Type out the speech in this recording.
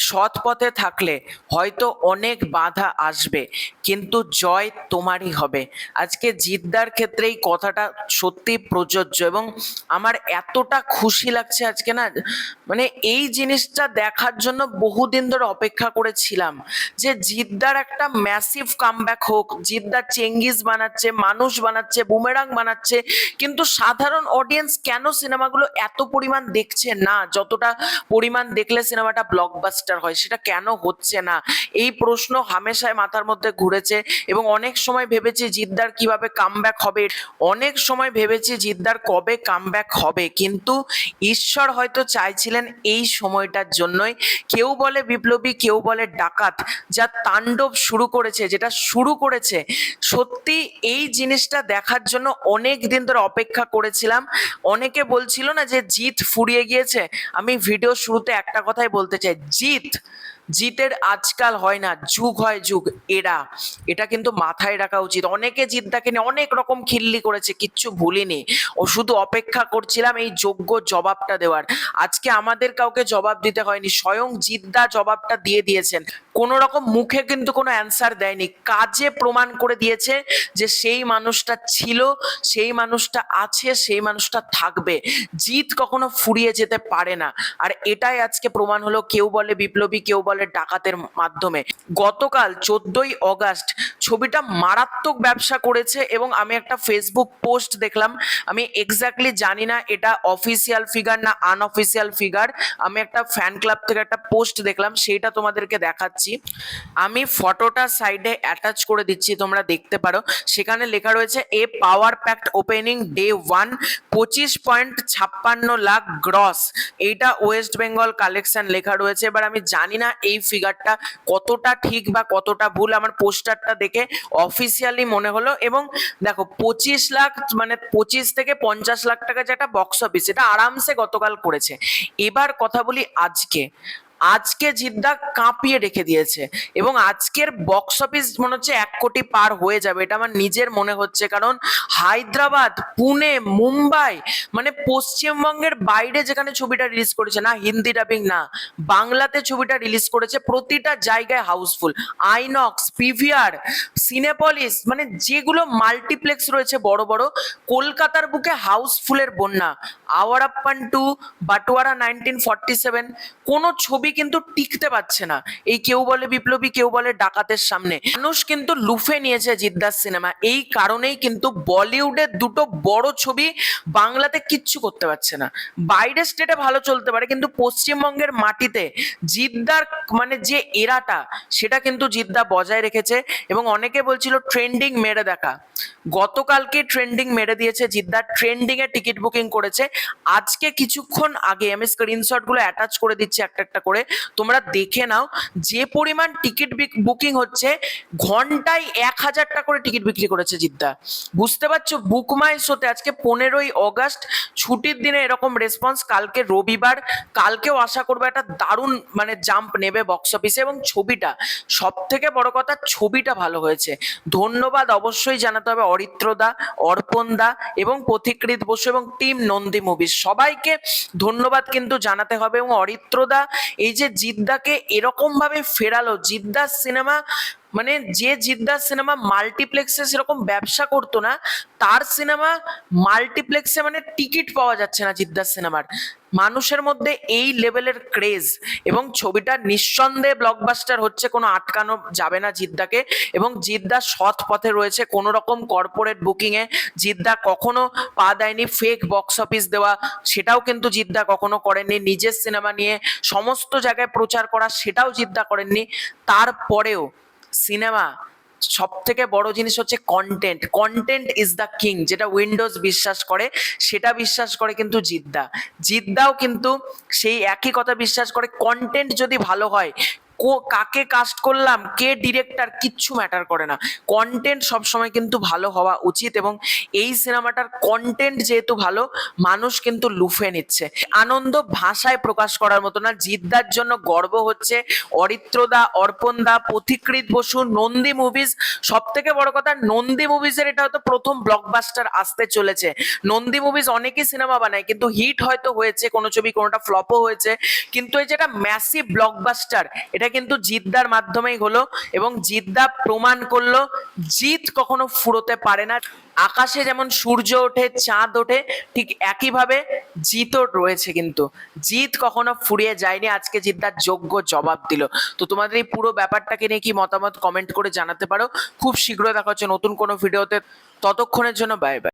সৎ পথে থাকলে হয়তো অনেক বাধা আসবে, কিন্তু জয় তোমারই হবে। আজকে জিদ্দার ক্ষেত্রে এই কথাটা সত্যি প্রযোজ্য, এবং আমার এতটা খুশি লাগছে আজকে না, মানে এই জিনিসটা দেখার জন্য বহুদিন ধরে অপেক্ষা করেছিলাম যে জিদ্দার একটা ম্যাসিভ কামব্যাক হোক। জিদ্দার চেঙ্গিস বানাচ্ছে, মানুষ বানাচ্ছে, বুমেরাং বানাচ্ছে, কিন্তু সাধারণ অডিয়েন্স কেন সিনেমাগুলো এত পরিমাণ দেখছে না? যতটা পরিমাণ দেখলে সিনেমাটা ব্লকবাস্টার হয়, সেটা কেন হচ্ছে না? এই প্রশ্ন হামেশাই মাথার মধ্যে ঘুরেছে, এবং অনেক সময় ভেবেছি জিদ্দার কিভাবে কামব্যাক হবে, অনেক সময় ভেবেছি জিদ্দার কবে কামব্যাক হবে, কিন্তু ঈশ্বর হয়তো চাইছিলেন এই সময়টার জন্যই। কেউ বলে বিপ্লবী, কেউ বলে ডাকাত, যা তাণ্ডব শুরু করেছে, যেটা শুরু করেছে, সত্যি এই জিনিসটা দেখার জন্য অনেক দিন ধরে অপেক্ষা করেছিলাম। অনেকে বলছিল না যে জিৎ ফুরিয়ে গিয়েছে, আমি ভিডিও শুরুতে একটা কথাই বলতে চাই, জিতের আজকাল হয় না, যুগ হয় যুগ, এটা কিন্তু মাথায় রাখা উচিত। অনেকে জিদ্দাকে নিয়ে অনেক রকম খিল্লি করেছে, কিচ্ছু ভুলিনি, ও শুধু অপেক্ষা করছিলাম এই যোগ্য জবাবটা দেওয়ার। আজকে আমাদের কাউকে জবাব দিতে হয়নি, স্বয়ং জিদ্দা জবাবটা দিয়ে দিয়েছেন। কোন রকম মুখে কিন্তু কোনো অ্যান্সার দেয়নি, কাজে প্রমাণ করে দিয়েছে যে সেই মানুষটা ছিল, সেই মানুষটা আছে, সেই মানুষটা থাকবে। জিত কখনো ফুরিয়ে যেতে পারে না, আর এটাই আজকে প্রমাণ হলো। কেউ বলে বিপ্লবী, কেউ বলে ডাকাতের মাধ্যমে। গতকাল 14ই অগাস্ট ছবিটা মারাত্মক ব্যবসা করেছে, এবং আমি একটা ফেসবুক পোস্ট দেখলাম, আমি এক্স্যাক্টলি জানি না এটা অফিসিয়াল ফিগার না আনঅফিসিয়াল ফিগার, আমি একটা ফ্যান ক্লাব থেকে একটা পোস্ট দেখলাম, সেইটা তোমাদেরকে দেখাচ্ছি। আমি ফটোটা সাইডে অ্যাটাচ করে দিচ্ছি, তোমরা দেখতে পারো। সেখানে লেখা রয়েছে a power packed opening day 1, 25.56 lakh gross. এইটা ওয়েস্ট বেঙ্গল কালেকশন লেখা রয়েছে। এবার আমি জানি না এই ফিগারটা কতটা ঠিক বা কতটা ভুল, আমার পোস্টারটা দেখে অফিসিয়ালি মনে হলো। এবং দেখো 25 লাখ, মানে 25 থেকে 50 লাখ টাকা যে একটা বক্স অফিস, এটা আরামসে গতকাল করেছে। এবার কথা বলি আজকে জিদ্দা কাঁপিয়ে রেখে দিয়েছে, এবং আজকের বক্স অফিস মনে হচ্ছে 1 কোটি পার হয়ে যাবে, এটা আমার নিজের মনে হচ্ছে। কারণ হায়দ্রাবাদ, পুনে, মুম্বাই, মানে পশ্চিমবঙ্গের বাইরে যেখানে ছবিটা রিলিজ করেছে, না হিন্দি ডাবিং না বাংলাতে ছবিটা রিলিজ করেছে, প্রতিটা জায়গায় হাউসফুল। আইনক্স, পিভিআর, সিনেপলিস, মানে যেগুলো মাল্টিপ্লেক্স রয়েছে বড় বড়, কলকাতার বুকে হাউসফুলের বন্যা। আওয়ারাপ্পান 2, বাটোয়ারা 1947, কোনো ছবি কিন্তু টিকতে পারছে না এই কেউ বলে বিপ্লবী, কেউ বলে ডাকাতের সামনে। মানুষ কিন্তু লুফে নিয়েছে জিদ্দার সিনেমা, এই কারণেই কিন্তু বলিউডের দুটো বড় ছবি বাংলাতে কিচ্ছু করতে পারছে না। বাইরের স্টেটে ভালো চলতে পারে, কিন্তু পশ্চিমবঙ্গের মাটিতে জিদ্দার মানে যে এরাটা, সেটা কিন্তু জিদ্দা বজায় রেখেছে। এবং অনেকে বলছিল ট্রেন্ডিং মেরে দেখা, গতকালকে ট্রেন্ডিং মেরে দিয়েছে জিদ্দা, ট্রেন্ডিং এ টিকিট বুকিং করেছে। আজকে কিছুক্ষণ আগে আমি স্ক্রিনশট গুলো অ্যাটাচ করে দিচ্ছি একটা একটা করে, তোমরা দেখে নাও যে পরিমাণ টিকিট বুকিং হচ্ছে। ঘন্টায় 1000টা করে টিকিট বিক্রি করেছে জিদ্দা, বুঝতে পারছো? বুক মাই শোতে আজকে 15ই অগাস্ট, ছুটির দিনে এরকম রেসপন্স। কালকে রবিবার, কালকেও আশা করবো একটা দারুণ মানে জাম্প নেবে বক্স অফিসে। এবং ছবিটা, সব থেকে বড় কথা, ছবিটা ভালো হয়েছে। ধন্যবাদ অবশ্যই জানাতে হবে অরিত্রদা, অর্পণদা এবং পথিকৃৎ বসু এবং টিম নন্দী মুভিজ, সবাইকে ধন্যবাদ কিন্তু জানাতে হবে। এবং অরিত্রদা এই যে জিদ্দাকে এরকম ভাবে ফেরালো, জিদ্দার সিনেমা, মানে যে জিদ্দার সিনেমা মাল্টিপ্লেক্সে সেরকম ব্যবসা করতো না, তার সিনেমা মাল্টিপ্লেক্সে মানে টিকিট পাওয়া যাচ্ছে না জিদ্দার সিনেমার। মানুষের মধ্যে এই লেভেলের ক্রেজ, এবং ছবিটা নিঃসন্দেহে ব্লকবাস্টার হচ্ছে, কোনো আটকানো যাবে না জিদ্দাকে। এবং জিদ্দা সৎ পথে রয়েছে, কোনো রকম কর্পোরেট বুকিং এ জিদ্দা কখনো পা দেয়নি। ফেক বক্স অফিস দেওয়া, সেটাও কিন্তু জিদ্দা কখনো করেননি। নিজের সিনেমা নিয়ে সমস্ত জায়গায় প্রচার করা, সেটাও জিদ্দা করেননি। তারপরেও সিনেমা, সব থেকে বড় জিনিস হচ্ছে কন্টেন্ট ইজ দ্য কিং, যেটা উইন্ডোজ বিশ্বাস করে, সেটা বিশ্বাস করে কিন্তু জিদ্দাও কিন্তু সেই একই কথা বিশ্বাস করে। কন্টেন্ট যদি ভালো হয়, কাকে কাস্ট করলাম, কে ডিরেক্টর, কিচ্ছু ম্যাটার করে না। কন্টেন্ট সবসময় কিন্তু ভালো হওয়া উচিত, এবং এই সিনেমাটার কন্টেন্ট যেহেতু ভালো, মানুষ কিন্তু লুফে নিচ্ছে। আনন্দ ভাষায় প্রকাশ করার মতো না। জিদ্দার জন্য গর্ব হচ্ছে অরিত্রদা, অর্পণদা, পথিকৃৎ বসু, নন্দী মুভিজ। সব থেকে বড় কথা, নন্দী মুভিজের এটা হয়তো প্রথম ব্লকবাস্টার আসতে চলেছে। নন্দী মুভিজ অনেকই সিনেমা বানায়, কিন্তু হিট হয়তো হয়েছে কোনো ছবি, কোনোটা ফ্লপও হয়েছে, কিন্তু এই যেটা ম্যাসিভ ব্লকবাস্টার, এটা কিন্তু জিদ্দার মাধ্যমেই হলো, এবং জিদ্দা প্রমাণ করলো জিত কখনো ফুরোতে পারে না। আকাশে যেমন সূর্য ওঠে, চাঁদ ওঠে, ঠিক একইভাবে জিতও রয়েছে, কিন্তু জিত কখনো ফুরিয়ে যায়নি। আজকে জিদ্দার যোগ্য জবাব দিল। তো তোমাদের এই পুরো ব্যাপারটাকে নিয়ে কি মতামত কমেন্ট করে জানাতে পারো। খুব শীঘ্রই দেখা হচ্ছে নতুন কোনো ভিডিওতে, ততক্ষণের জন্য বাই বাই।